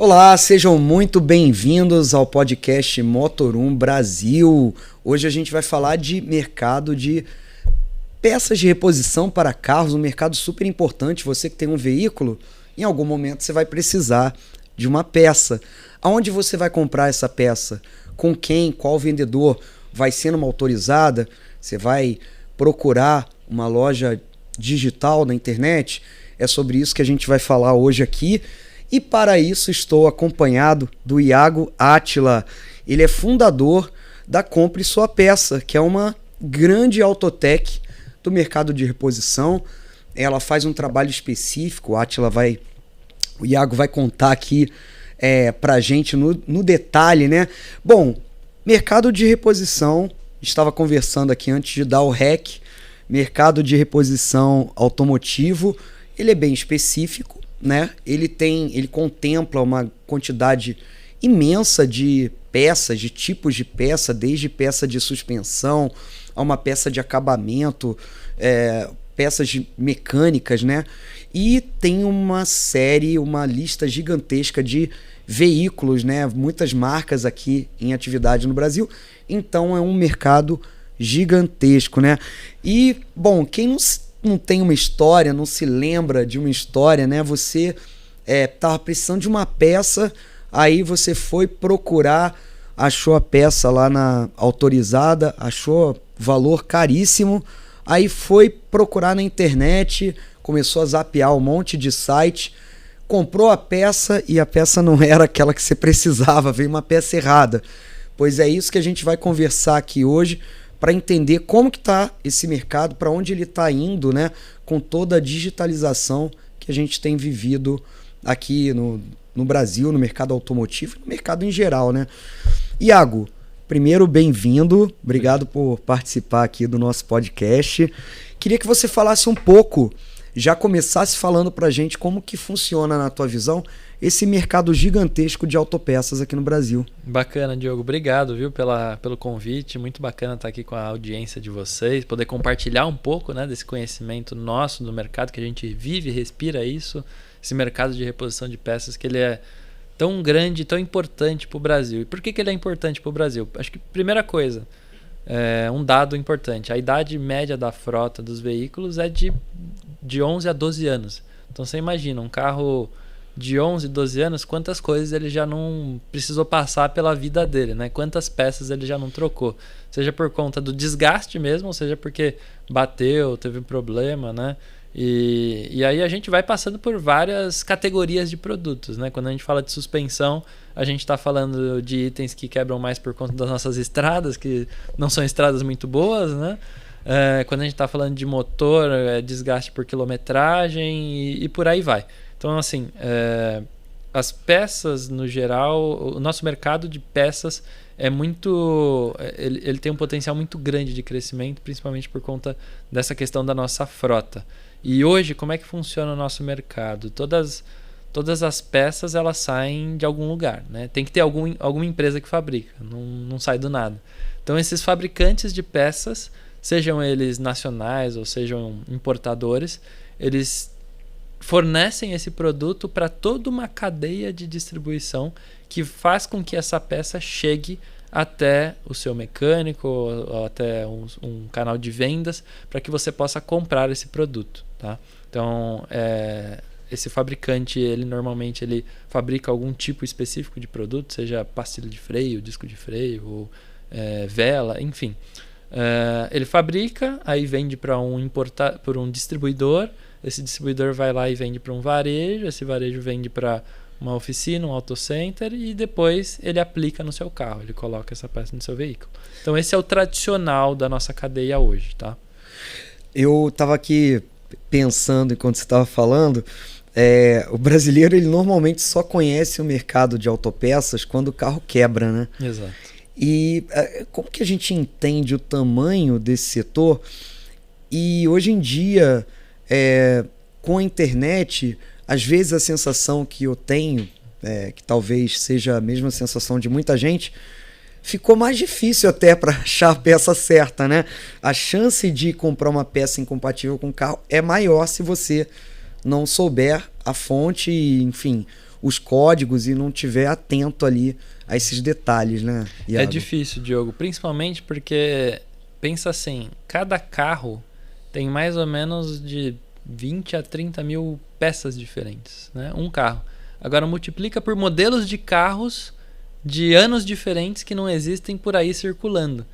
Olá, sejam muito bem-vindos ao podcast Motor1 Brasil. Hoje a gente vai falar de mercado de peças de reposição para carros, um mercado super importante. Você que tem um veículo, em algum momento você vai precisar de uma peça. Aonde você vai comprar essa peça? Com quem? Qual vendedor? Vai ser numa autorizada? Você vai procurar uma loja digital na internet? É sobre isso que a gente vai falar hoje aqui. E para isso estou acompanhado do Iago Átila. Ele é fundador da Compre Sua Peça, que é uma grande autotech do mercado de reposição. Ela faz um trabalho específico, o Iago vai contar aqui para a gente no detalhe, né? Bom, mercado de reposição, estava conversando aqui antes de dar o REC, mercado de reposição automotivo, ele é bem específico, né? Ele contempla uma quantidade imensa de peças, de tipos de peça, desde peça de suspensão a uma peça de acabamento, peças mecânicas, né? E tem uma lista gigantesca de veículos, né? Muitas marcas aqui em atividade no Brasil. Então é um mercado gigantesco, né? E, bom, quem não tem uma história, não se lembra de uma história, né? Você estava precisando de uma peça, aí você foi procurar, achou a peça lá na autorizada, achou valor caríssimo, aí foi procurar na internet, começou a zapear um monte de site, comprou a peça e a peça não era aquela que você precisava, veio uma peça errada. Pois é isso que a gente vai conversar aqui hoje, para entender como que está esse mercado, para onde ele está indo, né? Com toda a digitalização que a gente tem vivido aqui no Brasil, no mercado automotivo, no mercado em geral, né? Iago, primeiro, bem-vindo, obrigado por participar aqui do nosso podcast. Queria que você falasse um pouco, já começasse falando para a gente como que funciona, na tua visão, esse mercado gigantesco de autopeças aqui no Brasil. Bacana, Diogo. Obrigado, viu, pelo convite. Muito bacana estar aqui com a audiência de vocês, poder compartilhar um pouco, né, desse conhecimento nosso do mercado, que a gente vive e respira isso, esse mercado de reposição de peças, que ele é tão grande, tão importante para o Brasil. E por que ele é importante para o Brasil? Acho que, primeira coisa, um dado importante, a idade média da frota dos veículos é de 11 a 12 anos. Então você imagina, um carro de 11, 12 anos, quantas coisas ele já não precisou passar pela vida dele, né? Quantas peças ele já não trocou, seja por conta do desgaste mesmo, ou seja porque bateu, teve um problema, né? E aí a gente vai passando por várias categorias de produtos, né? Quando a gente fala de suspensão, a gente está falando de itens que quebram mais por conta das nossas estradas, que não são estradas muito boas, né? Quando a gente está falando de motor, desgaste por quilometragem e por aí vai. Então, assim, as peças no geral, o nosso mercado de peças ele tem um potencial muito grande de crescimento, principalmente por conta dessa questão da nossa frota. E hoje, como é que funciona o nosso mercado? Todas as peças, elas saem de algum lugar, né? Tem que ter alguma empresa que fabrica, não sai do nada. Então, esses fabricantes de peças, sejam eles nacionais ou sejam importadores, eles fornecem esse produto para toda uma cadeia de distribuição que faz com que essa peça chegue até o seu mecânico ou até um canal de vendas para que você possa comprar esse produto, tá? Então, esse fabricante, ele normalmente fabrica algum tipo específico de produto, seja pastilha de freio, disco de freio ou vela, enfim. Ele fabrica, aí vende para um distribuidor. Esse distribuidor vai lá e vende para um varejo, esse varejo vende para uma oficina, um auto center, e depois ele aplica no seu carro, ele coloca essa peça no seu veículo. Então esse é o tradicional da nossa cadeia hoje, tá? Eu estava aqui pensando enquanto você estava falando, o brasileiro ele normalmente só conhece o mercado de autopeças quando o carro quebra, né? Exato. E como que a gente entende o tamanho desse setor? E hoje em dia, com a internet, às vezes a sensação que eu tenho, que talvez seja a mesma sensação de muita gente, ficou mais difícil até para achar a peça certa, né? A chance de comprar uma peça incompatível com o carro é maior se você não souber a fonte e, enfim, os códigos e não tiver atento ali a esses detalhes, né, Iago? É difícil, Diogo, principalmente porque, pensa assim, cada carro tem mais ou menos de 20 a 30 mil peças diferentes, né? Um carro. Agora multiplica por modelos de carros de anos diferentes que não existem por aí circulando.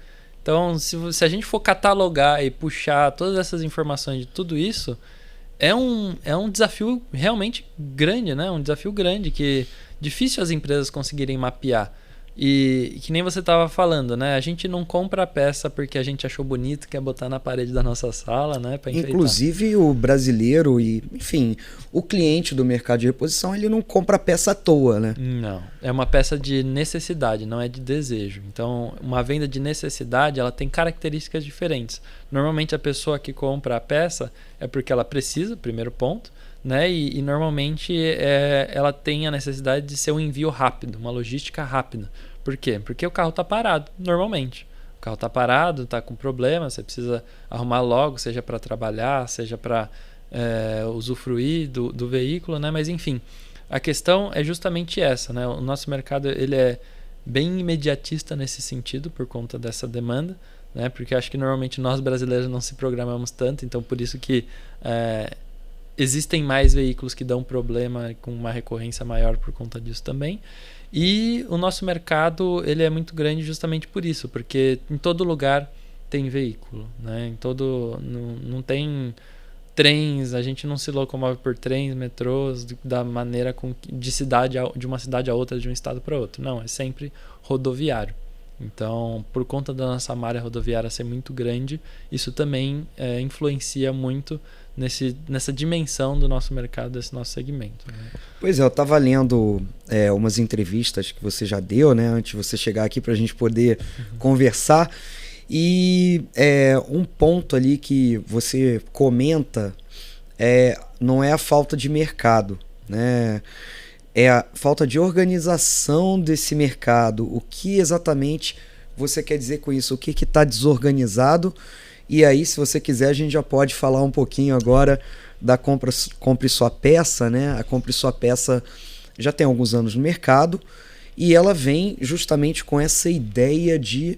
Então, se a gente for catalogar e puxar todas essas informações de tudo isso, é um desafio realmente grande, né? Um desafio grande que difícil as empresas conseguirem mapear. E que nem você estava falando, né? A gente não compra a peça porque a gente achou bonito, quer botar na parede da nossa sala, né? Pra enfeitar. Inclusive o brasileiro e, enfim, o cliente do mercado de reposição, ele não compra a peça à toa, né? Não, é uma peça de necessidade, não é de desejo. Então, uma venda de necessidade, ela tem características diferentes. Normalmente a pessoa que compra a peça é porque ela precisa, primeiro ponto, né? E normalmente ela tem a necessidade de ser um envio rápido, uma logística rápida. Por quê? Porque o carro está parado, normalmente. O carro está parado, está com problema, você precisa arrumar logo, seja para trabalhar, seja para usufruir do veículo, né? Mas enfim, a questão é justamente essa, né? O nosso mercado ele é bem imediatista nesse sentido, por conta dessa demanda, né? Porque acho que normalmente nós brasileiros não se programamos tanto, então por isso que existem mais veículos que dão problema com uma recorrência maior por conta disso também. E o nosso mercado ele é muito grande justamente por isso, porque em todo lugar tem veículo, né? Não tem trens, a gente não se locomove por trens, metrôs, da maneira de uma cidade a outra, de um estado para outro. Não, é sempre rodoviário. Então, por conta da nossa malha rodoviária ser muito grande, isso também influencia muito nessa dimensão do nosso mercado, desse nosso segmento, né? Pois é, eu estava lendo umas entrevistas que você já deu, né, antes de você chegar aqui para a gente poder conversar, e um ponto ali que você comenta não é a falta de mercado, né? É a falta de organização desse mercado. O que exatamente você quer dizer com isso? O que está desorganizado? E aí, se você quiser, a gente já pode falar um pouquinho agora da Compre Sua Peça, né? A Compre Sua Peça já tem alguns anos no mercado e ela vem justamente com essa ideia de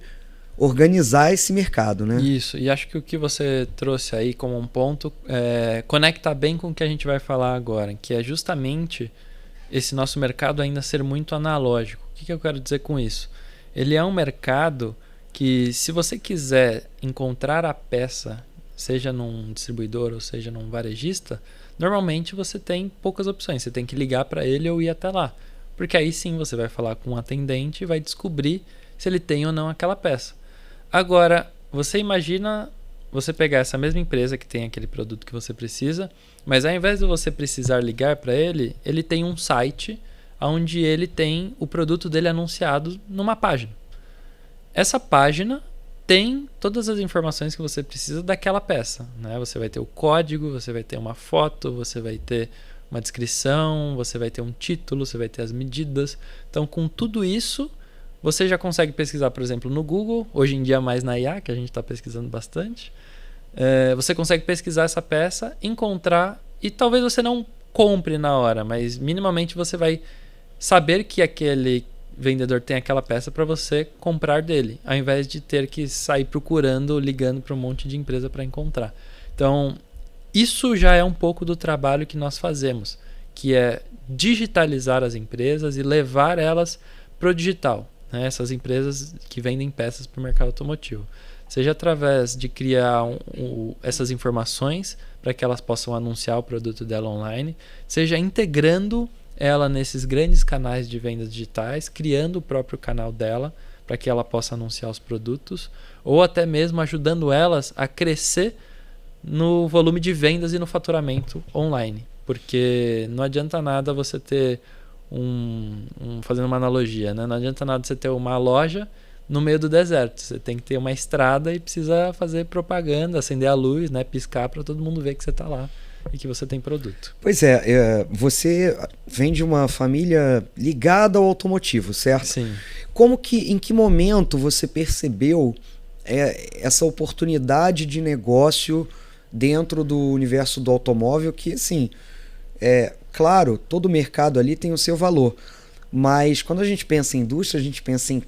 organizar esse mercado, né? Isso, e acho que o que você trouxe aí como um ponto conecta bem com o que a gente vai falar agora, que é justamente esse nosso mercado ainda ser muito analógico. O que eu quero dizer com isso? Ele é um mercado que, se você quiser encontrar a peça, seja num distribuidor ou seja num varejista, normalmente você tem poucas opções. Você tem que ligar para ele ou ir até lá. Porque aí sim você vai falar com um atendente e vai descobrir se ele tem ou não aquela peça. Agora, você imagina você pegar essa mesma empresa que tem aquele produto que você precisa, mas ao invés de você precisar ligar para ele, ele tem um site onde ele tem o produto dele anunciado numa página. Essa página tem todas as informações que você precisa daquela peça, né? Você vai ter o código, você vai ter uma foto, você vai ter uma descrição, você vai ter um título, você vai ter as medidas. Então, com tudo isso, você já consegue pesquisar, por exemplo, no Google, hoje em dia mais na IA, que a gente está pesquisando bastante. Você consegue pesquisar essa peça, encontrar, e talvez você não compre na hora, mas minimamente você vai saber que aquele vendedor tem aquela peça para você comprar dele, ao invés de ter que sair procurando, ligando para um monte de empresa para encontrar. Então, isso já é um pouco do trabalho que nós fazemos, que é digitalizar as empresas e levar elas para o digital, né? Essas empresas que vendem peças para o mercado automotivo. Seja através de criar essas informações para que elas possam anunciar o produto dela online, seja integrando ela nesses grandes canais de vendas digitais, criando o próprio canal dela para que ela possa anunciar os produtos, ou até mesmo ajudando elas a crescer no volume de vendas e no faturamento online. Porque não adianta nada você ter fazendo uma analogia, né? Não adianta nada você ter uma loja no meio do deserto. Você tem que ter uma estrada e precisa fazer propaganda, acender a luz, né? Piscar para todo mundo ver que você está lá e que você tem produto. Pois é, você vem de uma família ligada ao automotivo, certo? Sim. Em que momento você percebeu essa oportunidade de negócio dentro do universo do automóvel que, assim, claro, todo mercado ali tem o seu valor. Mas quando a gente pensa em indústria, a gente pensa em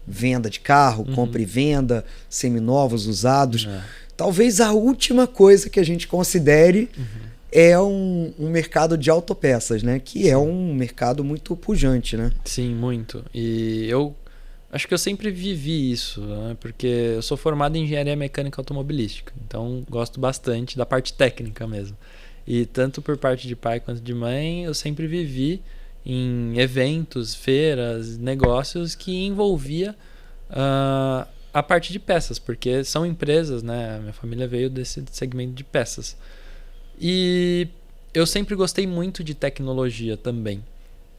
venda de carro, compra e venda, seminovos, usados. Talvez a última coisa que a gente considere é um mercado de autopeças, né? Que é um mercado muito pujante, né? Sim, muito. E eu acho que eu sempre vivi isso, né? Porque eu sou formado em engenharia mecânica automobilística, então gosto bastante da parte técnica mesmo. E tanto por parte de pai quanto de mãe, eu sempre vivi em eventos, feiras, negócios que envolvia a parte de peças, porque são empresas, né? Minha família veio desse segmento de peças. E eu sempre gostei muito de tecnologia também.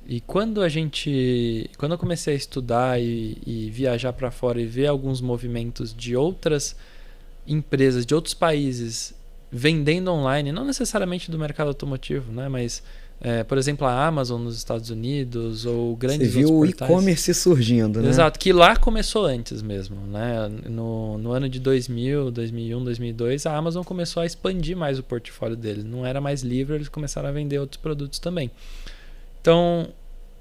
E quando eu comecei a estudar e viajar para fora e ver alguns movimentos de outras empresas, de outros países vendendo online, não necessariamente do mercado automotivo, né? Mas por exemplo, a Amazon nos Estados Unidos ou grandes Você viu outros o portais. e-commerce surgindo, né? Exato, que lá começou antes mesmo, né? No ano de 2000, 2001, 2002, a Amazon começou a expandir mais o portfólio deles. Não era mais livre, eles começaram a vender outros produtos também. Então,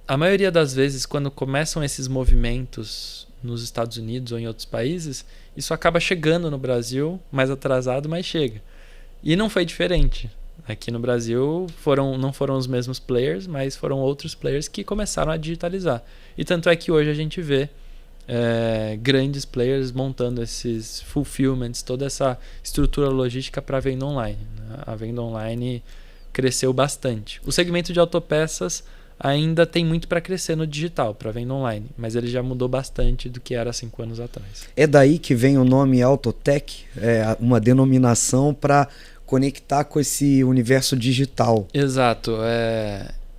a maioria das vezes, quando começam esses movimentos nos Estados Unidos ou em outros países, isso acaba chegando no Brasil, mais atrasado, mas chega. E não foi diferente. Aqui no Brasil não foram os mesmos players, mas foram outros players que começaram a digitalizar. E tanto é que hoje a gente vê grandes players montando esses fulfillments, toda essa estrutura logística para a venda online, né? A venda online cresceu bastante. O segmento de autopeças ainda tem muito para crescer no digital, para venda online, mas ele já mudou bastante do que era 5 anos atrás. É daí que vem o nome Autotech, uma denominação para conectar com esse universo digital. Exato.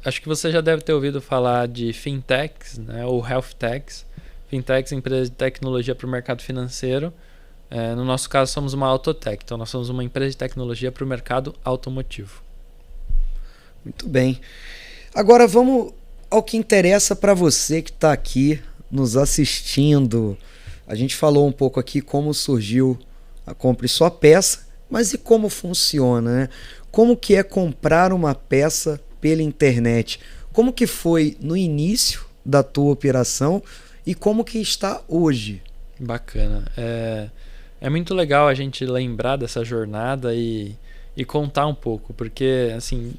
Acho que você já deve ter ouvido falar de fintechs, né, ou health techs. Fintechs, empresas de tecnologia para o mercado financeiro. No nosso caso, somos uma Autotech. Então, nós somos uma empresa de tecnologia para o mercado automotivo. Muito bem. Agora, vamos ao que interessa para você que está aqui nos assistindo. A gente falou um pouco aqui como surgiu a Compre Sua Peça, mas e como funciona, né? Como que é comprar uma peça pela internet? Como que foi no início da tua operação e como que está hoje? Bacana. É muito legal a gente lembrar dessa jornada e contar um pouco, porque assim,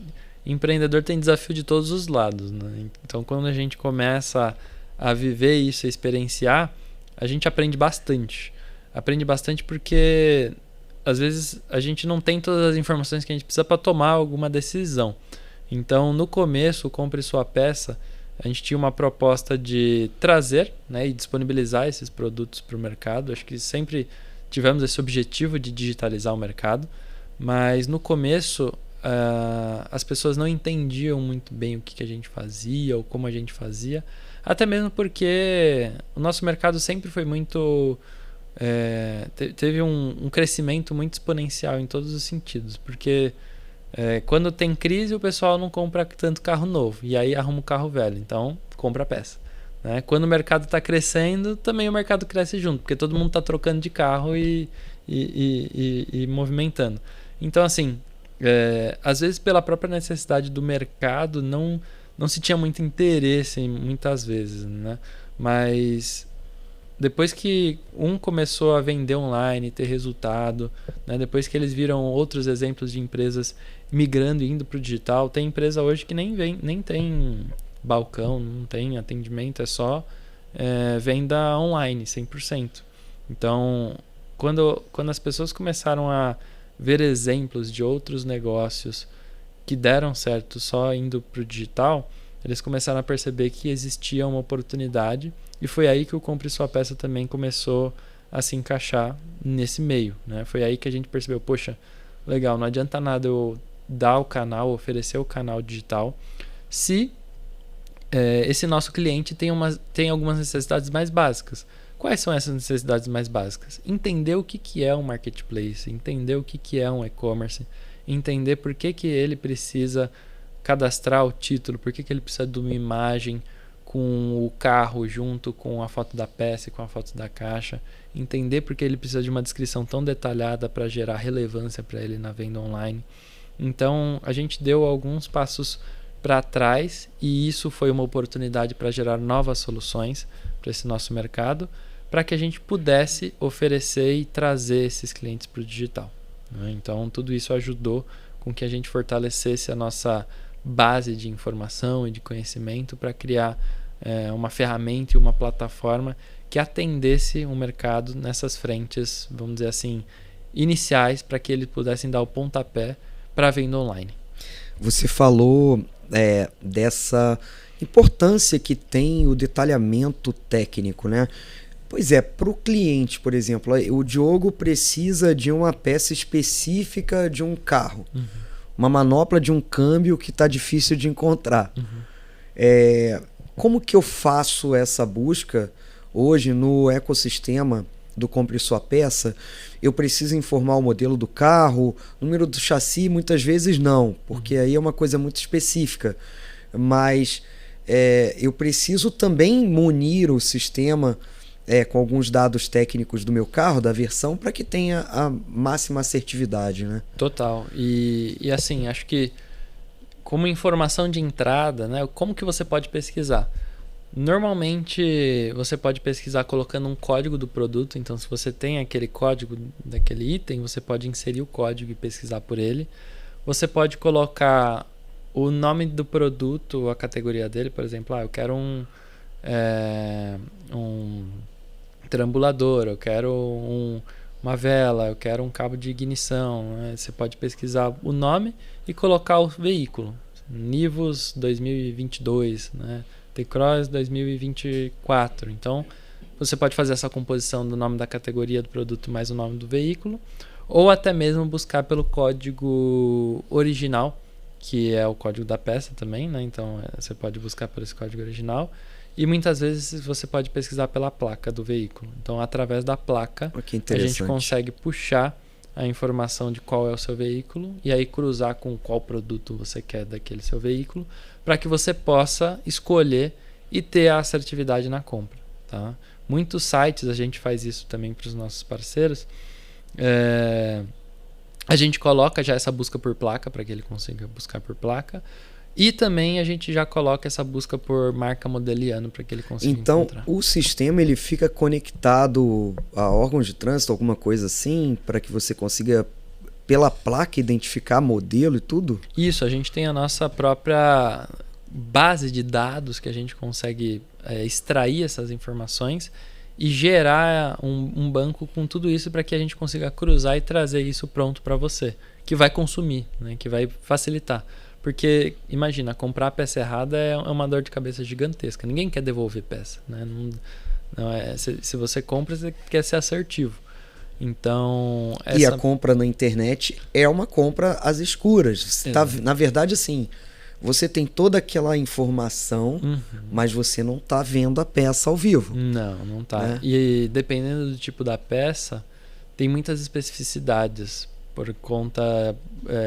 empreendedor tem desafio de todos os lados, né? Então, quando a gente começa a viver isso, a experienciar, a gente aprende bastante. Aprende bastante porque às vezes a gente não tem todas as informações que a gente precisa para tomar alguma decisão. Então, no começo, o Compre Sua Peça, a gente tinha uma proposta de trazer, né, e disponibilizar esses produtos para o mercado. Acho que sempre tivemos esse objetivo de digitalizar o mercado, mas no começo as pessoas não entendiam muito bem o que a gente fazia ou como a gente fazia, até mesmo porque o nosso mercado sempre foi muito... teve um crescimento muito exponencial em todos os sentidos, porque quando tem crise o pessoal não compra tanto carro novo e aí arruma um carro velho, então compra a peça, né? Quando o mercado está crescendo, também o mercado cresce junto, porque todo mundo está trocando de carro e movimentando. Então, assim, às vezes pela própria necessidade do mercado não se tinha muito interesse muitas vezes, né? Mas depois que começou a vender online, ter resultado, né? Depois que eles viram outros exemplos de empresas migrando e indo para o digital, tem empresa hoje que nem tem balcão, não tem atendimento, é só venda online, 100%. Então, quando as pessoas começaram a ver exemplos de outros negócios que deram certo só indo para o digital, eles começaram a perceber que existia uma oportunidade. E foi aí que o Compre Sua Peça também começou a se encaixar nesse meio, né? Foi aí que a gente percebeu, poxa, legal, não adianta nada eu dar o canal, oferecer o canal digital, se esse nosso cliente tem algumas necessidades mais básicas. Quais são essas necessidades mais básicas? Entender o que é um marketplace, entender o que é um e-commerce, entender por que ele precisa cadastrar o título, por que ele precisa de uma imagem com o carro junto com a foto da peça e com a foto da caixa, entender porque ele precisa de uma descrição tão detalhada para gerar relevância para ele na venda online. Então, a gente deu alguns passos para trás, e isso foi uma oportunidade para gerar novas soluções para esse nosso mercado, para que a gente pudesse oferecer e trazer esses clientes para o digital, né? Então, tudo isso ajudou com que a gente fortalecesse a nossa base de informação e de conhecimento para criar uma ferramenta e uma plataforma que atendesse o mercado nessas frentes, vamos dizer assim, iniciais, para que eles pudessem dar o pontapé para a venda online. Você falou dessa importância que tem o detalhamento técnico, né? Pois é, para o cliente, por exemplo, o Diogo precisa de uma peça específica de um carro, uma manopla de um câmbio que está difícil de encontrar. Como que eu faço essa busca hoje no ecossistema do Compre Sua Peça? Eu preciso informar o modelo do carro, número do chassi, muitas vezes não, porque aí é uma coisa muito específica. Mas eu preciso também munir o sistema com alguns dados técnicos do meu carro, da versão, para que tenha a máxima assertividade, né? Total. E assim, acho que como informação de entrada, né, como que você pode pesquisar? Normalmente você pode pesquisar colocando um código do produto. Então, se você tem aquele código daquele item, você pode inserir o código e pesquisar por ele. Você pode colocar o nome do produto, a categoria dele, por exemplo, eu quero um trambulador, eu quero uma vela, eu quero um cabo de ignição, né? Você pode pesquisar o nome e colocar o veículo. Nivus 2022, né? T-Cross 2024. Então, você pode fazer essa composição do nome da categoria do produto mais o nome do veículo, ou até mesmo buscar pelo código original, que é o código da peça também, né? Então, você pode buscar por esse código original. E muitas vezes você pode pesquisar pela placa do veículo. Então, através da placa, a gente consegue puxar a informação de qual é o seu veículo e aí cruzar com qual produto você quer daquele seu veículo, para que você possa escolher e ter a assertividade na compra, tá? Muitos sites, a gente faz isso também para os nossos parceiros. A gente coloca já essa busca por placa, para que ele consiga buscar por placa. E também a gente já coloca essa busca por marca, modelo e ano para que ele consiga encontrar. Então, o sistema ele fica conectado a órgãos de trânsito, alguma coisa assim, para que você consiga, pela placa, identificar modelo e tudo? Isso, a gente tem a nossa própria base de dados que a gente consegue extrair essas informações e gerar um banco com tudo isso para que a gente consiga cruzar e trazer isso pronto para você, que vai consumir, né, que vai facilitar. Porque, imagina, comprar a peça errada é uma dor de cabeça gigantesca. Ninguém quer devolver peça, né? Se você compra, você quer ser assertivo. Então... E a compra na internet é uma compra às escuras. Na verdade, assim, você tem toda aquela informação, mas você não está vendo a peça ao vivo. Não está. Né? E dependendo do tipo da peça, tem muitas especificidades. Por conta,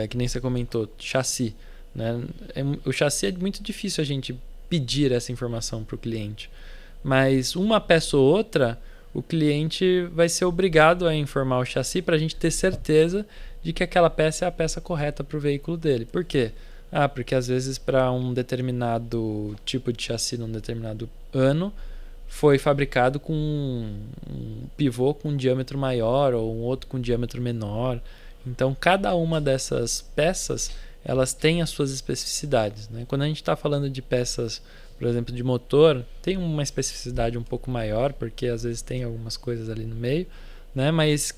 que nem você comentou, chassi. Né? O chassi é muito difícil a gente pedir essa informação para o cliente, mas uma peça ou outra o cliente vai ser obrigado a informar o chassi para a gente ter certeza de que aquela peça é a peça correta para o veículo dele. Por quê? Porque às vezes para um determinado tipo de chassi num determinado ano foi fabricado com um pivô com um diâmetro maior ou um outro com diâmetro menor. Então cada uma dessas peças elas têm as suas especificidades, né? Quando a gente está falando de peças, por exemplo, de motor, tem uma especificidade um pouco maior, porque às vezes tem algumas coisas ali no meio, né? Mas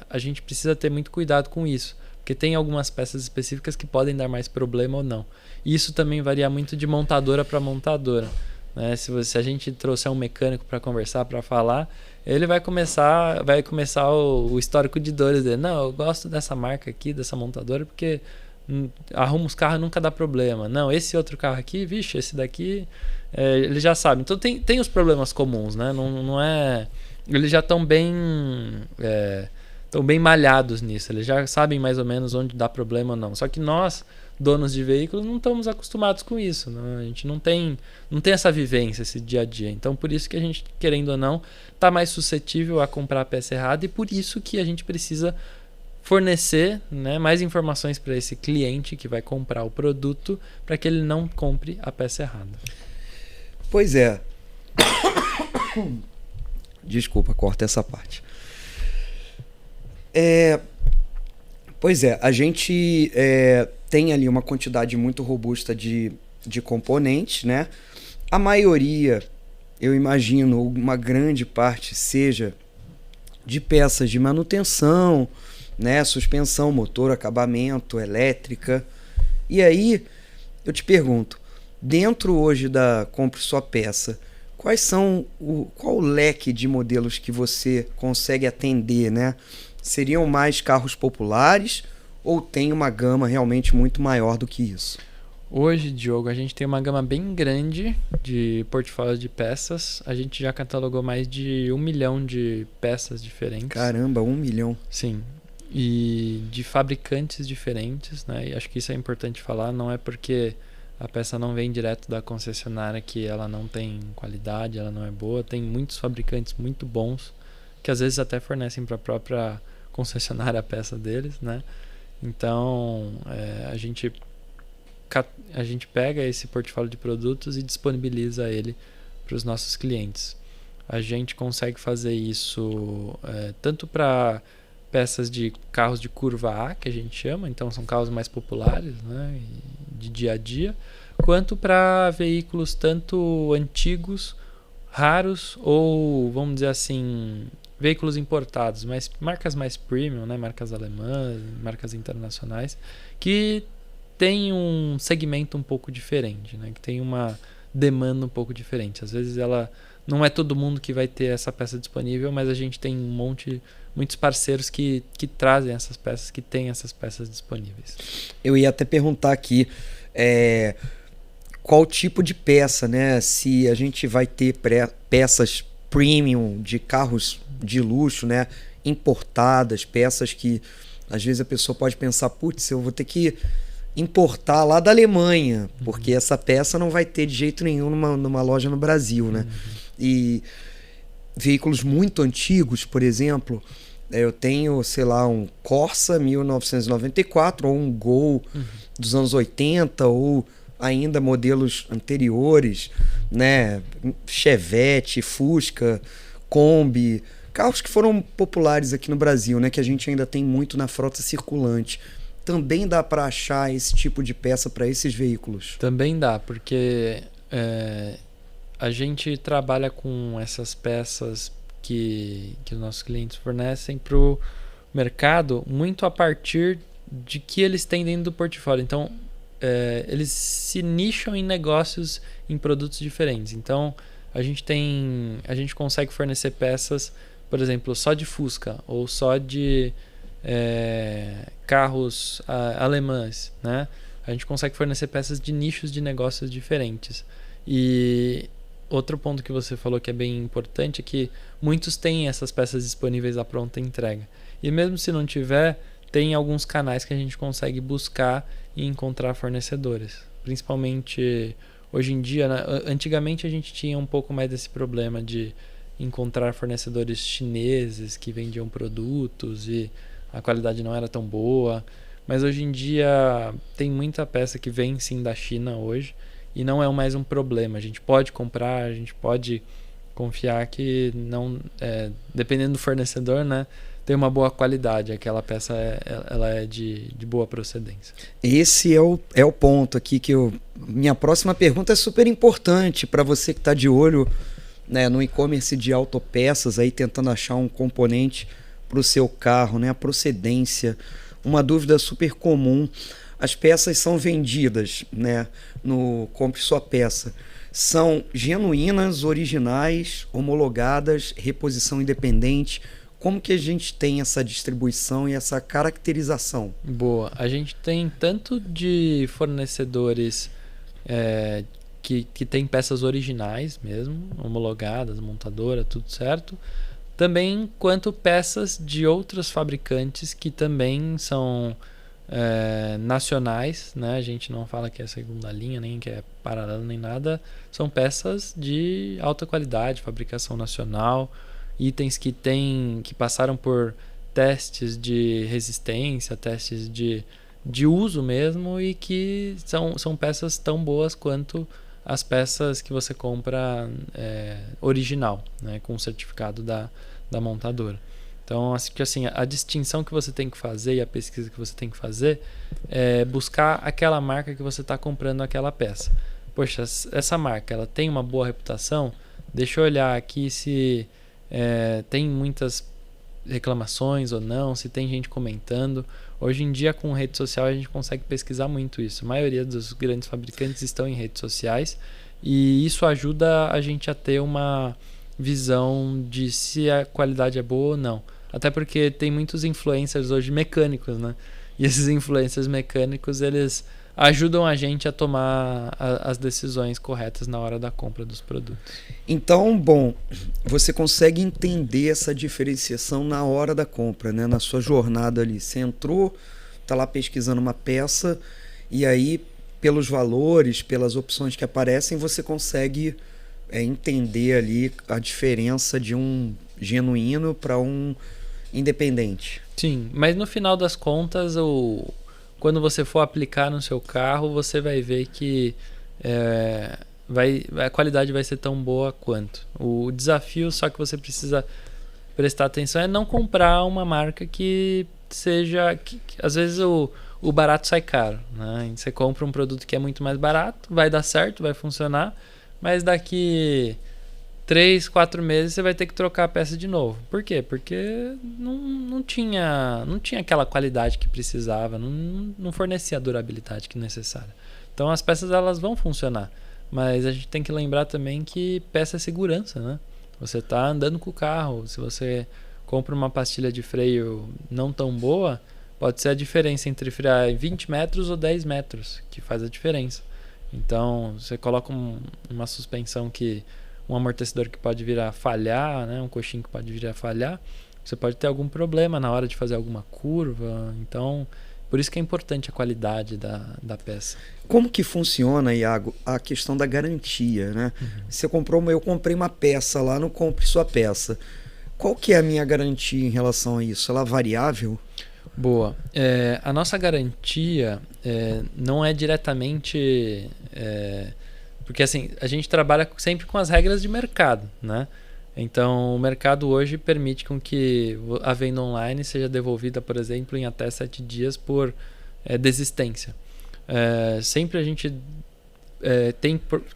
a gente precisa ter muito cuidado com isso, porque tem algumas peças específicas que podem dar mais problema ou não. E isso também varia muito de montadora para montadora, né? Se a gente trouxer um mecânico para conversar, para falar, ele vai começar o histórico de dores dele. Não, eu gosto dessa marca aqui, dessa montadora, porque arruma os carros, nunca dá problema. Não, esse outro carro aqui, vixe, esse daqui ele já sabe. Então tem os problemas comuns, né? Não é, eles já estão bem malhados nisso. Eles já sabem mais ou menos onde dá problema ou não. Só que nós, donos de veículos, não estamos acostumados com isso, né? A gente não tem essa vivência, esse dia a dia. Então por isso que a gente, querendo ou não, está mais suscetível a comprar a peça errada, e por isso que a gente precisa fornecer, né, mais informações para esse cliente que vai comprar o produto, para que ele não compre a peça errada. Pois é. Desculpa, corta essa parte. Pois é, a gente tem ali uma quantidade muito robusta de componentes, né? A maioria, eu imagino, uma grande parte seja de peças de manutenção, né? Suspensão, motor, acabamento, elétrica. E aí, eu te pergunto, dentro hoje da Compre Sua Peça, qual o leque de modelos que você consegue atender, né? Seriam mais carros populares ou tem uma gama realmente muito maior do que isso? Hoje, Diogo, a gente tem uma gama bem grande de portfólio de peças. A gente já catalogou mais de 1 milhão de peças diferentes. Caramba, 1 milhão. Sim. E de fabricantes diferentes, né? E acho que isso é importante falar. Não é porque a peça não vem direto da concessionária que ela não tem qualidade, ela não é boa. Tem muitos fabricantes muito bons que às vezes até fornecem para a própria concessionária a peça deles, né? Então, a gente pega esse portfólio de produtos e disponibiliza ele para os nossos clientes. A gente consegue fazer isso tanto para peças de carros de curva A, que a gente chama, então são carros mais populares, né, de dia a dia, quanto para veículos tanto antigos, raros ou, vamos dizer assim, veículos importados, mas marcas mais premium, né, marcas alemãs, marcas internacionais, que tem um segmento um pouco diferente, né? Que tem uma demanda um pouco diferente. Às vezes não é todo mundo que vai ter essa peça disponível, mas a gente tem muitos parceiros que trazem essas peças, que têm essas peças disponíveis. Eu ia até perguntar aqui qual tipo de peça, né? Se a gente vai ter peças premium de carros de luxo, né? Importadas, peças que às vezes a pessoa pode pensar, putz, eu vou ter que importar lá da Alemanha, porque essa peça não vai ter de jeito nenhum numa loja no Brasil, né? E veículos muito antigos, por exemplo, eu tenho, sei lá, um Corsa 1994 ou um Gol dos anos 80 ou ainda modelos anteriores, né? Chevette, Fusca, Kombi, carros que foram populares aqui no Brasil, né? Que a gente ainda tem muito na frota circulante. Também dá para achar esse tipo de peça para esses veículos? Também dá, porque a gente trabalha com essas peças que os nossos clientes fornecem para o mercado muito a partir de que eles têm dentro do portfólio. Então, eles se nicham em negócios, em produtos diferentes. Então, a gente consegue fornecer peças, por exemplo, só de Fusca ou só de carros alemães, né? A gente consegue fornecer peças de nichos de negócios diferentes. E outro ponto que você falou que é bem importante é que muitos têm essas peças disponíveis à pronta entrega. E mesmo se não tiver, tem alguns canais que a gente consegue buscar e encontrar fornecedores. Principalmente hoje em dia, né? Antigamente a gente tinha um pouco mais desse problema de encontrar fornecedores chineses que vendiam produtos e a qualidade não era tão boa, mas hoje em dia tem muita peça que vem sim da China hoje e não é mais um problema. A gente pode comprar, a gente pode confiar que não, dependendo do fornecedor, né, tem uma boa qualidade, aquela peça ela é de boa procedência. Esse é o ponto aqui minha próxima pergunta é super importante para você que está de olho, né, no e-commerce de autopeças, aí tentando achar um componente para o seu carro, né? A procedência, uma dúvida super comum. As peças são vendidas, né, no Compre Sua Peça. São genuínas, originais, homologadas, reposição independente. Como que a gente tem essa distribuição e essa caracterização? Boa. A gente tem tanto de fornecedores que tem peças originais mesmo, homologadas, montadora, tudo certo. Também quanto peças de outros fabricantes que também são nacionais, né? A gente não fala que é segunda linha, nem que é paralelo, nem nada. São peças de alta qualidade, fabricação nacional, itens que passaram por testes de resistência, testes de uso mesmo, e que são peças tão boas quanto as peças que você compra original, né, com o certificado da montadora. Então, acho que assim, a distinção que você tem que fazer e a pesquisa que você tem que fazer é buscar aquela marca que você está comprando aquela peça. Poxa, essa marca ela tem uma boa reputação? Deixa eu olhar aqui se tem muitas reclamações ou não, se tem gente comentando. Hoje em dia, com rede social, a gente consegue pesquisar muito isso. A maioria dos grandes fabricantes estão em redes sociais, e isso ajuda a gente a ter uma visão de se a qualidade é boa ou não. Até porque tem muitos influencers hoje mecânicos, né? E esses influencers mecânicos, eles ajudam a gente a tomar as decisões corretas na hora da compra dos produtos. Então, bom, você consegue entender essa diferenciação na hora da compra, né? Na sua jornada ali. Você entrou, tá lá pesquisando uma peça, e aí, pelos valores, pelas opções que aparecem, você consegue entender ali a diferença de um genuíno para um independente. Sim, mas no final das contas, quando você for aplicar no seu carro, você vai ver que a qualidade vai ser tão boa quanto. O desafio, só que você precisa prestar atenção, é não comprar uma marca que seja... que às vezes o barato sai caro, né? Você compra um produto que é muito mais barato, vai dar certo, vai funcionar, mas daqui 3, 4 meses você vai ter que trocar a peça de novo. Por quê? Porque não tinha aquela qualidade que precisava, não fornecia a durabilidade que é necessária. Então as peças elas vão funcionar, mas a gente tem que lembrar também que peça é segurança, né? Você está andando com o carro, se você compra uma pastilha de freio não tão boa, pode ser a diferença entre frear em 20 metros ou 10 metros, que faz a diferença. Então você coloca uma suspensão um amortecedor que pode vir a falhar, né? Um coxinho que pode vir a falhar, você pode ter algum problema na hora de fazer alguma curva. Então, por isso que é importante a qualidade da peça. Como que funciona, Iago, a questão da garantia, né? Você eu comprei uma peça lá, não compre sua peça. Qual que é a minha garantia em relação a isso? Ela é variável? Boa. A nossa garantia não é diretamente... porque assim, a gente trabalha sempre com as regras de mercado, né? Então, o mercado hoje permite com que a venda online seja devolvida, por exemplo, em até 7 dias por desistência. Sempre a gente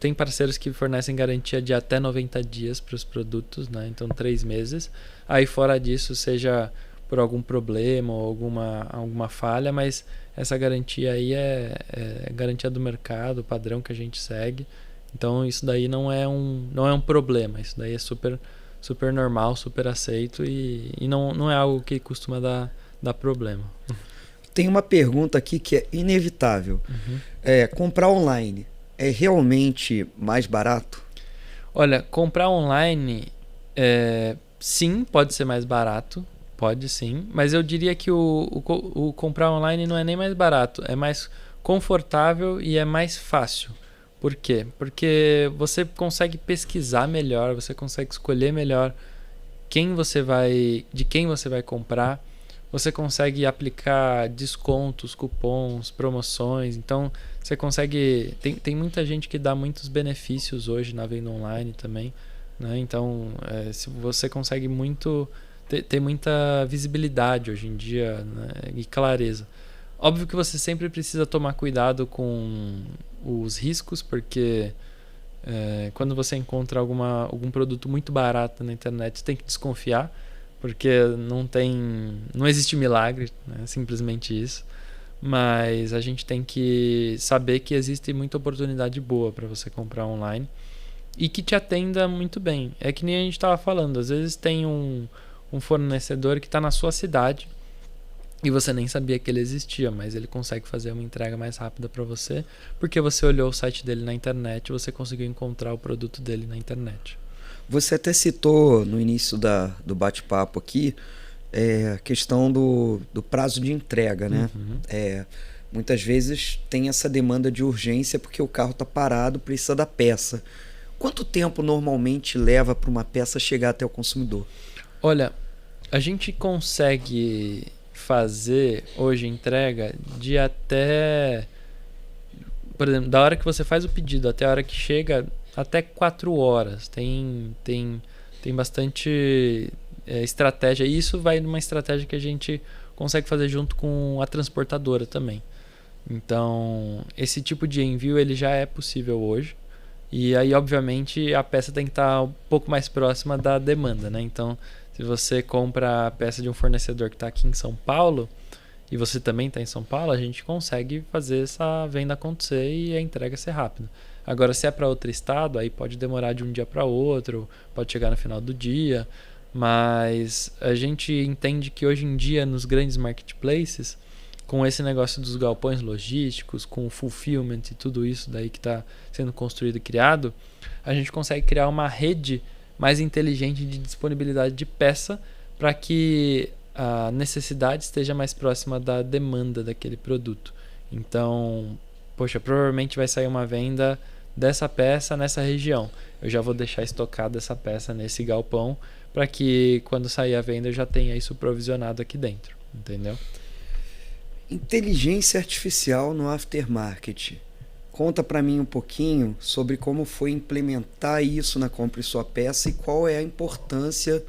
tem parceiros que fornecem garantia de até 90 dias para os produtos, né? Então 3 meses. Aí fora disso, seja por algum problema ou alguma falha, mas essa garantia aí é garantia do mercado, padrão que a gente segue. Então isso daí não é um problema, isso daí é super, super normal, super aceito, e não é algo que costuma dar problema. Tem uma pergunta aqui que é inevitável. Comprar online é realmente mais barato? Olha, comprar online, sim, pode ser mais barato, pode sim, mas eu diria que o comprar online não é nem mais barato, é mais confortável e é mais fácil. Por quê? Porque você consegue pesquisar melhor, você consegue escolher melhor de quem você vai comprar, você consegue aplicar descontos, cupons, promoções. Então você consegue... Tem muita gente que dá muitos benefícios hoje na venda online também, né? Então se você consegue ter muita visibilidade hoje em dia, né? E clareza. Óbvio que você sempre precisa tomar cuidado com os riscos, porque quando você encontra algum produto muito barato na internet, você tem que desconfiar, porque não existe milagre, né? Simplesmente isso. Mas a gente tem que saber que existe muita oportunidade boa para você comprar online e que te atenda muito bem. É que nem a gente estava falando, às vezes tem um fornecedor que está na sua cidade e você nem sabia que ele existia, mas ele consegue fazer uma entrega mais rápida para você, porque você olhou o site dele na internet e você conseguiu encontrar o produto dele na internet. Você até citou no início do bate-papo aqui a questão do prazo de entrega, né? Muitas vezes tem essa demanda de urgência porque o carro está parado, precisa da peça. Quanto tempo normalmente leva para uma peça chegar até o consumidor? Olha, A gente consegue fazer hoje entrega de até, por exemplo, da hora que você faz o pedido até a hora que chega, até 4 horas. Tem bastante estratégia. E isso vai numa estratégia que a gente consegue fazer junto com a transportadora também. Então, esse tipo de envio ele já é possível hoje. E aí, obviamente, a peça tem que estar um pouco mais próxima da demanda, né? Então, se você compra a peça de um fornecedor que está aqui em São Paulo e você também está em São Paulo, a gente consegue fazer essa venda acontecer e a entrega ser rápida. Agora, se é para outro estado, aí pode demorar de um dia para outro, pode chegar no final do dia, mas a gente entende que hoje em dia nos grandes marketplaces, com esse negócio dos galpões logísticos, com o fulfillment e tudo isso daí que está sendo construído e criado, a gente consegue criar uma rede mais inteligente de disponibilidade de peça para que a necessidade esteja mais próxima da demanda daquele produto. Então, poxa, provavelmente vai sair uma venda dessa peça nessa região. Eu já vou deixar estocada essa peça nesse galpão para que quando sair a venda eu já tenha isso provisionado aqui dentro, entendeu? Inteligência artificial no aftermarket. Conta para mim um pouquinho sobre como foi implementar isso na Compre Sua Peça e qual é a importância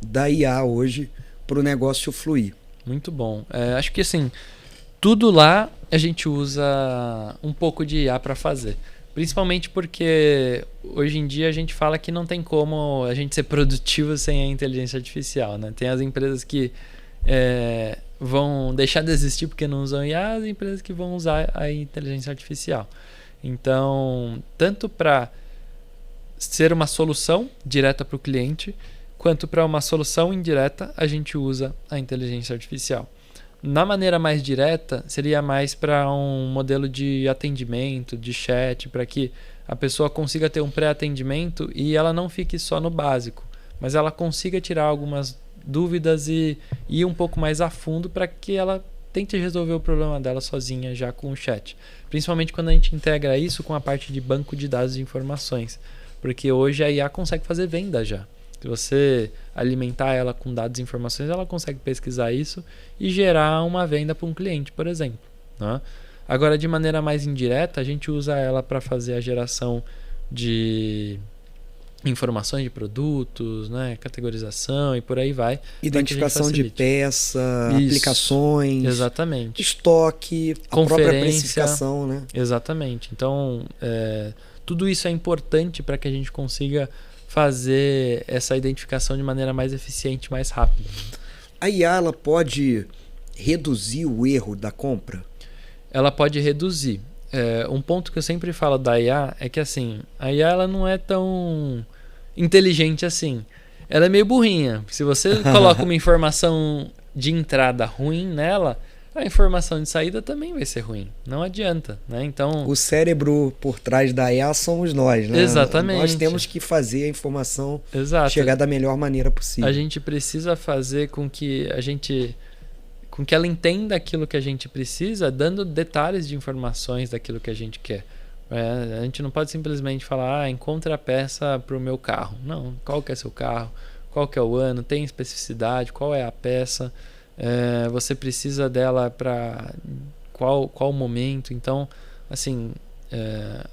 da IA hoje para o negócio fluir. Muito bom. Acho que assim, tudo lá a gente usa um pouco de IA para fazer. Principalmente porque hoje em dia a gente fala que não tem como a gente ser produtivo sem a inteligência artificial, né? Tem as empresas que vão deixar de existir porque não usam IA, as empresas que vão usar a inteligência artificial. Então, tanto para ser uma solução direta para o cliente, quanto para uma solução indireta, a gente usa a inteligência artificial. Na maneira mais direta, seria mais para um modelo de atendimento, de chat, para que a pessoa consiga ter um pré-atendimento e ela não fique só no básico, mas ela consiga tirar algumas dúvidas e ir um pouco mais a fundo para que ela tente resolver o problema dela sozinha já com o chat. Principalmente quando a gente integra isso com a parte de banco de dados e informações, porque hoje a IA consegue fazer venda já. Se você alimentar ela com dados e informações, ela consegue pesquisar isso e gerar uma venda para um cliente, por exemplo, né? Agora, de maneira mais indireta, a gente usa ela para fazer a geração de informações de produtos, né, categorização e por aí vai. Identificação de peça, isso, aplicações, exatamente, estoque, a própria precificação, né? Exatamente. Então, tudo isso é importante para que a gente consiga fazer essa identificação de maneira mais eficiente, mais rápida. A IA ela pode reduzir o erro da compra? Ela pode reduzir. Um ponto que eu sempre falo da IA é que assim, a IA ela não é tão inteligente assim. Ela é meio burrinha. Se você coloca uma informação de entrada ruim nela, a informação de saída também vai ser ruim. Não adianta, né? Então, o cérebro por trás da IA somos nós, né? Exatamente. Nós temos que fazer a informação Exato. chegar da melhor maneira possível. A gente precisa fazer com que ela entenda aquilo que a gente precisa, dando detalhes de informações daquilo que a gente quer. A gente não pode simplesmente falar, encontra a peça para o meu carro. Não, qual que é seu carro? Qual que é o ano? Tem especificidade? Qual é a peça? Você precisa dela para qual momento? Então, assim,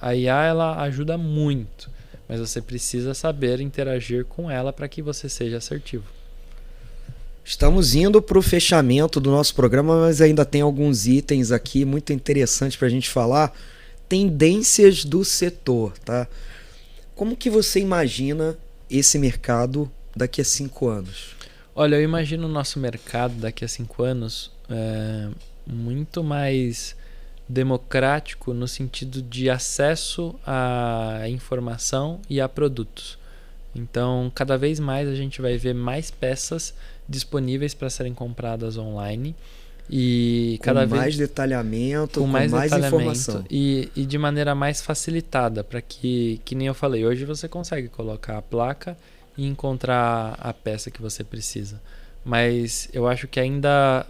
a IA ela ajuda muito, mas você precisa saber interagir com ela para que você seja assertivo. Estamos indo para o fechamento do nosso programa, mas ainda tem alguns itens aqui muito interessantes para a gente falar. Tendências do setor, tá? Como que você imagina esse mercado daqui a 5 anos? Olha, eu imagino o nosso mercado daqui a 5 anos muito mais democrático no sentido de acesso à informação e a produtos. Então, cada vez mais a gente vai ver mais peças disponíveis para serem compradas online e cada vez mais detalhamento, com mais informação e de maneira mais facilitada, para que nem eu falei, hoje você consegue colocar a placa e encontrar a peça que você precisa, mas eu acho que ainda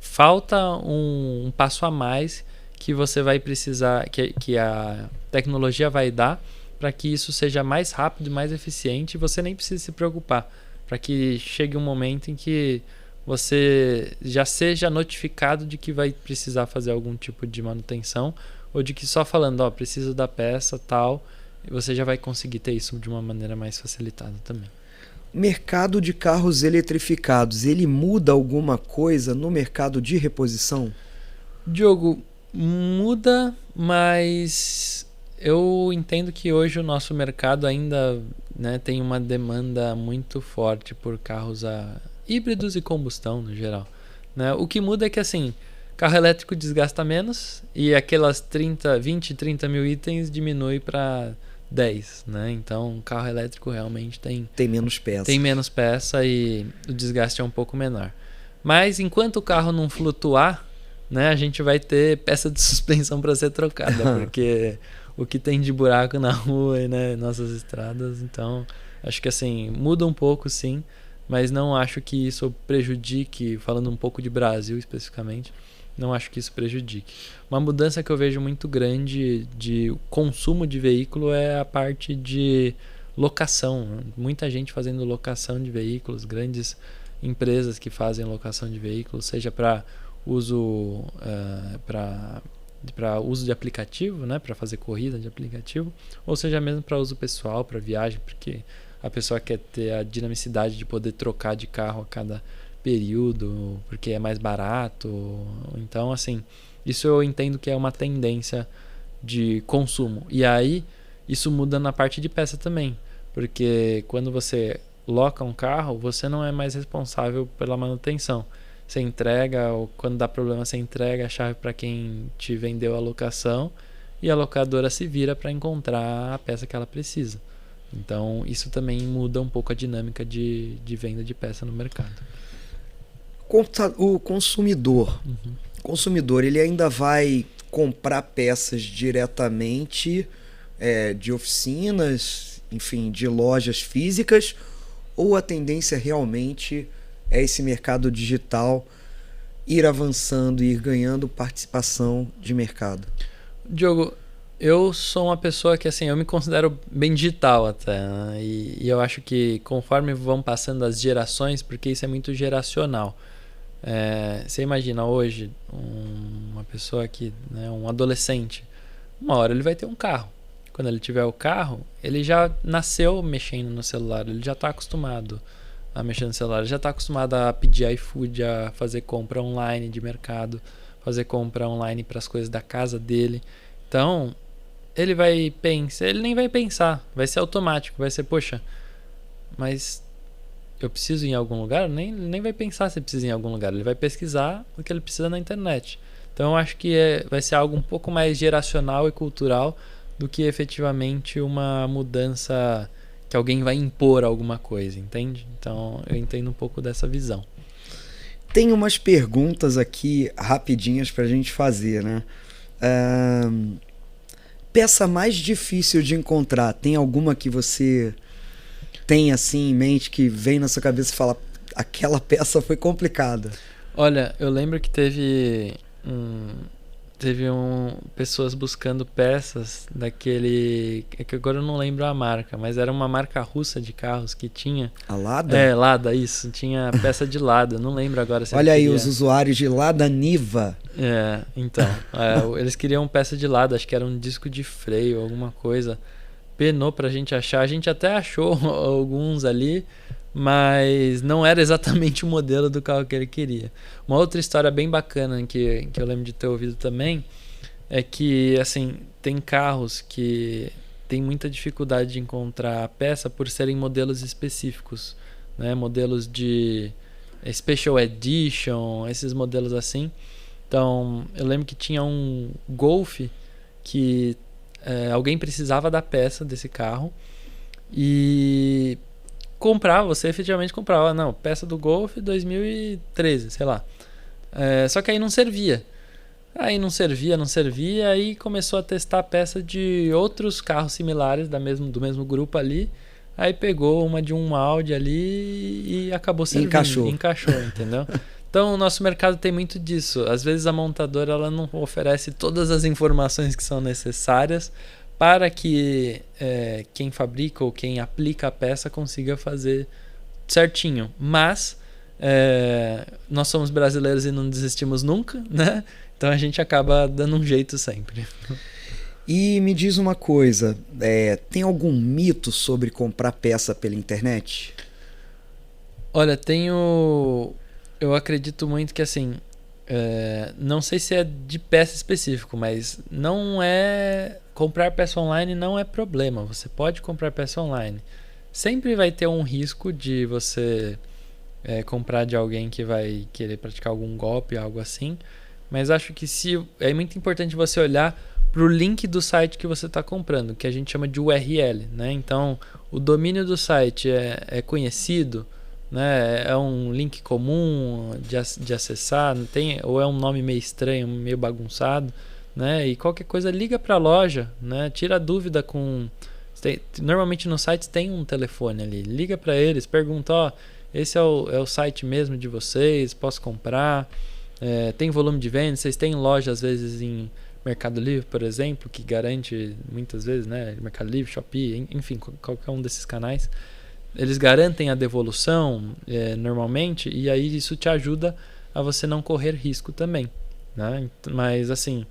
falta um passo a mais que você vai precisar, que a tecnologia vai dar para que isso seja mais rápido e mais eficiente e você nem precisa se preocupar para que chegue um momento em que você já seja notificado de que vai precisar fazer algum tipo de manutenção, ou de que só falando, ó, preciso da peça tal, você já vai conseguir ter isso de uma maneira mais facilitada também. Mercado de carros eletrificados, ele muda alguma coisa no mercado de reposição? Diogo, muda, mas eu entendo que hoje o nosso mercado ainda, né, tem uma demanda muito forte por carros híbridos e combustão no geral, né? O que muda é que assim, carro elétrico desgasta menos e aquelas 20, 30 mil itens diminui para 10, né? Então, um carro elétrico realmente tem menos peça. Tem menos peça e o desgaste é um pouco menor. Mas enquanto o carro não flutuar, né, a gente vai ter peça de suspensão para ser trocada, porque o que tem de buraco na rua e, né, nossas estradas, então acho que assim, muda um pouco sim, mas não acho que isso prejudique, falando um pouco de Brasil especificamente, não acho que isso prejudique. Uma mudança que eu vejo muito grande de consumo de veículo é a parte de locação. Muita gente fazendo locação de veículos, grandes empresas que fazem locação de veículos, seja para uso para uso de aplicativo, né, para fazer corrida de aplicativo, ou seja mesmo para uso pessoal, para viagem, porque a pessoa quer ter a dinamicidade de poder trocar de carro a cada período, porque é mais barato. Então, assim, isso eu entendo que é uma tendência de consumo. E aí, isso muda na parte de peça também, porque quando você loca um carro, você não é mais responsável pela manutenção. Você entrega, ou quando dá problema, você entrega a chave para quem te vendeu a locação e a locadora se vira para encontrar a peça que ela precisa. Então, isso também muda um pouco a dinâmica de venda de peça no mercado. O consumidor, ele ainda vai comprar peças diretamente de oficinas, enfim, de lojas físicas, ou a tendência realmente é esse mercado digital ir avançando e ir ganhando participação de mercado? Diogo, eu sou uma pessoa que, assim, eu me considero bem digital até, né? E eu acho que conforme vão passando as gerações, porque isso é muito geracional. Você imagina hoje uma pessoa que, né, um adolescente, uma hora ele vai ter um carro. Quando ele tiver o carro, ele já nasceu mexendo no celular, ele já está acostumado a mexer no celular, ele já está acostumado a pedir iFood, a fazer compra online de mercado, fazer compra online para as coisas da casa dele. Então, ele vai pensar, ele nem vai pensar, vai ser automático, vai ser, poxa, mas eu preciso ir em algum lugar? Nem vai pensar se precisa ir em algum lugar, ele vai pesquisar o que ele precisa na internet. Então, eu acho que vai ser algo um pouco mais geracional e cultural do que efetivamente uma mudança que alguém vai impor alguma coisa, entende? Então, eu entendo um pouco dessa visão. Tem umas perguntas aqui rapidinhas pra gente fazer, né? Peça mais difícil de encontrar, tem alguma que você tem assim em mente, que vem na sua cabeça e fala, aquela peça foi complicada? Olha, eu lembro que teve pessoas buscando peças daquele, é que agora eu não lembro a marca, mas era uma marca russa de carros que tinha. A Lada? Lada, isso, tinha peça de Lada, não lembro agora se olha aí os usuários de Lada Niva. Então, eles queriam peça de Lada, acho que era um disco de freio, alguma coisa. Penou pra gente achar, a gente até achou alguns ali, mas não era exatamente o modelo do carro que ele queria. Uma outra história bem bacana que eu lembro de ter ouvido também é que, assim, tem carros que tem muita dificuldade de encontrar a peça por serem modelos específicos, né? Modelos de Special Edition, esses modelos assim. Então, eu lembro que tinha um Golf que alguém precisava da peça desse carro e você efetivamente comprava, não, peça do Golf 2013, sei lá. Só que aí não servia. Aí não servia, aí começou a testar peça de outros carros similares do mesmo grupo ali. Aí pegou uma de um Audi ali e acabou servindo. Encaixou, entendeu? Então o nosso mercado tem muito disso. Às vezes a montadora ela não oferece todas as informações que são necessárias para que quem fabrica ou quem aplica a peça consiga fazer certinho, mas nós somos brasileiros e não desistimos nunca, né? Então a gente acaba dando um jeito sempre. E me diz uma coisa, tem algum mito sobre comprar peça pela internet? Olha, eu acredito muito que assim, não sei se é de peça específico, mas comprar peça online não é problema. Você pode comprar peça online. Sempre vai ter um risco de você comprar de alguém que vai querer praticar algum golpe, algo assim. Mas acho que é muito importante você olhar para o link do site que você está comprando, que a gente chama de URL, né? Então, o domínio do site é conhecido, né? É um link comum de acessar, ou é um nome meio estranho, meio bagunçado, né? E qualquer coisa, liga para a loja, né? Tira a dúvida normalmente nos sites tem um telefone ali, liga para eles, pergunta, esse é o site mesmo de vocês, posso comprar? Tem volume de venda? Vocês têm loja às vezes em Mercado Livre, por exemplo, que garante muitas vezes, né? Mercado Livre, Shopee, enfim, qualquer um desses canais. Eles garantem a devolução normalmente, e aí isso te ajuda a você não correr risco também, né? Mas assim,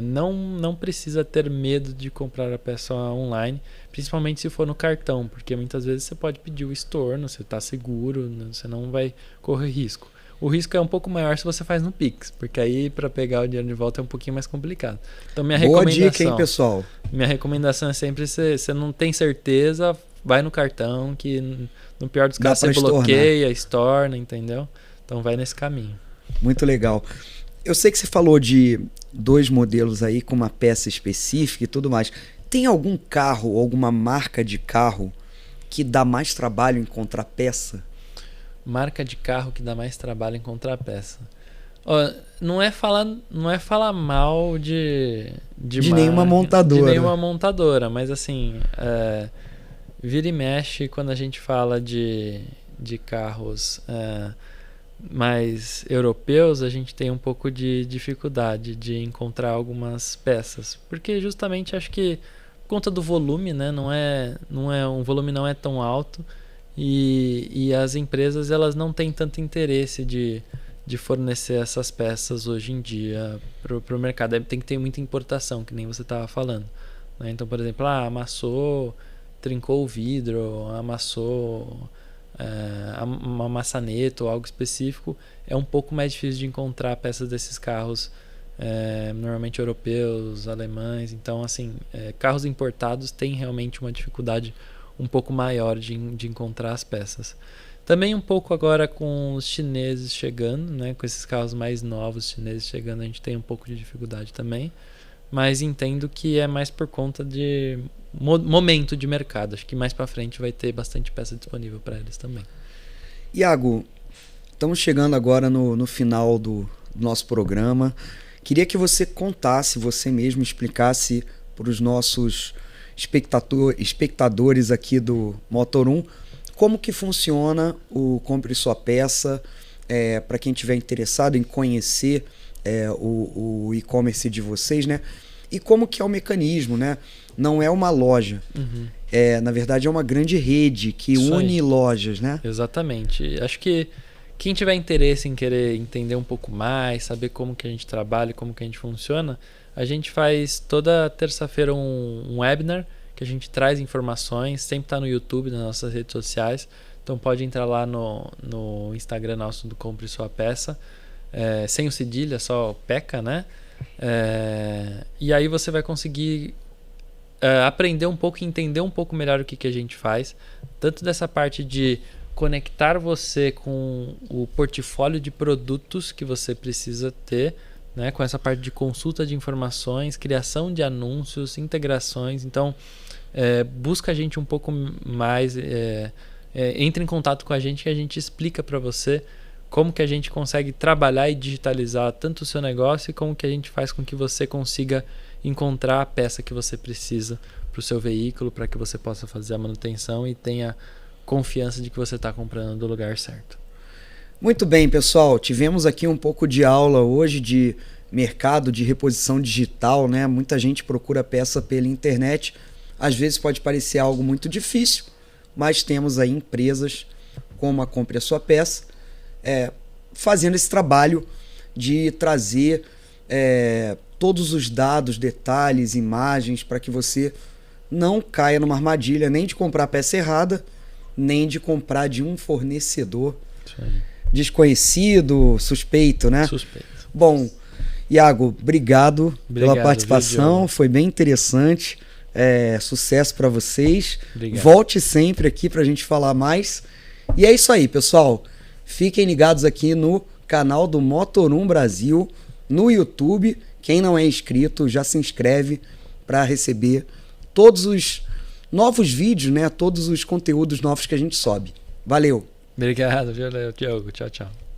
não precisa ter medo de comprar a peça online, principalmente se for no cartão, porque muitas vezes você pode pedir o estorno, você está seguro, você não vai correr risco. O risco é um pouco maior se você faz no Pix, porque aí para pegar o dinheiro de volta é um pouquinho mais complicado. Então Boa dica, hein, pessoal? Minha recomendação é sempre, você não tem certeza, vai no cartão, que no pior dos casos você bloqueia, estorna, entendeu? Então vai nesse caminho. Muito legal. Eu sei que você falou de 2 modelos aí com uma peça específica e tudo mais. Tem algum carro, alguma marca de carro que dá mais trabalho encontrar peça? Marca de carro que dá mais trabalho encontrar peça. Não é falar mal de nenhuma montadora. De nenhuma montadora, mas assim, vira e mexe quando a gente fala de carros mais europeus, a gente tem um pouco de dificuldade de encontrar algumas peças, porque justamente acho que por conta do volume, né, o volume não é tão alto, e as empresas elas não têm tanto interesse de fornecer essas peças hoje em dia para o mercado. Tem que ter muita importação, que nem você estava falando, né? Então, por exemplo, amassou, trincou o vidro, amassou uma maçaneta ou algo específico, é um pouco mais difícil de encontrar peças desses carros, normalmente europeus, alemães. Então, assim, carros importados têm realmente uma dificuldade um pouco maior de encontrar as peças. Também um pouco agora com os chineses chegando, né? Com esses carros mais novos chineses chegando, a gente tem um pouco de dificuldade também, mas entendo que é mais por conta de momento de mercado. Acho que mais para frente vai ter bastante peça disponível para eles também. Iago, estamos chegando agora no final do nosso programa. Queria que você contasse, você mesmo explicasse para os nossos espectadores aqui do Motor 1 como que funciona o Compre Sua Peça, para quem estiver interessado em conhecer o e-commerce de vocês, né? E como que é o mecanismo, né? Não é uma loja, na verdade é uma grande rede que une lojas, né? Exatamente. Acho que quem tiver interesse em querer entender um pouco mais, saber como que a gente trabalha, como que a gente funciona, a gente faz toda terça-feira um webinar que a gente traz informações, sempre está no YouTube, nas nossas redes sociais, então pode entrar lá no Instagram nosso do Compre Sua Peça, sem o cedilha, só PECA, né? E aí você vai conseguir aprender um pouco e entender um pouco melhor o que a gente faz, tanto dessa parte de conectar você com o portfólio de produtos que você precisa ter, né, com essa parte de consulta de informações, criação de anúncios, integrações. Então, busca a gente um pouco mais, entre em contato com a gente, que a gente explica para você como que a gente consegue trabalhar e digitalizar tanto o seu negócio, e como que a gente faz com que você consiga encontrar a peça que você precisa para o seu veículo, para que você possa fazer a manutenção e tenha confiança de que você está comprando do lugar certo. Muito bem, pessoal, tivemos aqui um pouco de aula hoje de mercado de reposição digital, né? Muita gente procura peça pela internet, às vezes pode parecer algo muito difícil, mas temos aí empresas como a Compre a Sua Peça, fazendo esse trabalho de trazer todos os dados, detalhes, imagens, para que você não caia numa armadilha nem de comprar a peça errada, nem de comprar de um fornecedor desconhecido, suspeito, né? Suspeito. Bom, Iago, obrigado pela participação, viu, foi bem interessante. Sucesso para vocês. Obrigado. Volte sempre aqui para a gente falar mais. E é isso aí, pessoal. Fiquem ligados aqui no canal do Motor1 Brasil, no YouTube. Quem não é inscrito, já se inscreve para receber todos os novos vídeos, né? Todos os conteúdos novos que a gente sobe. Valeu! Obrigado, Diogo. Tchau, tchau.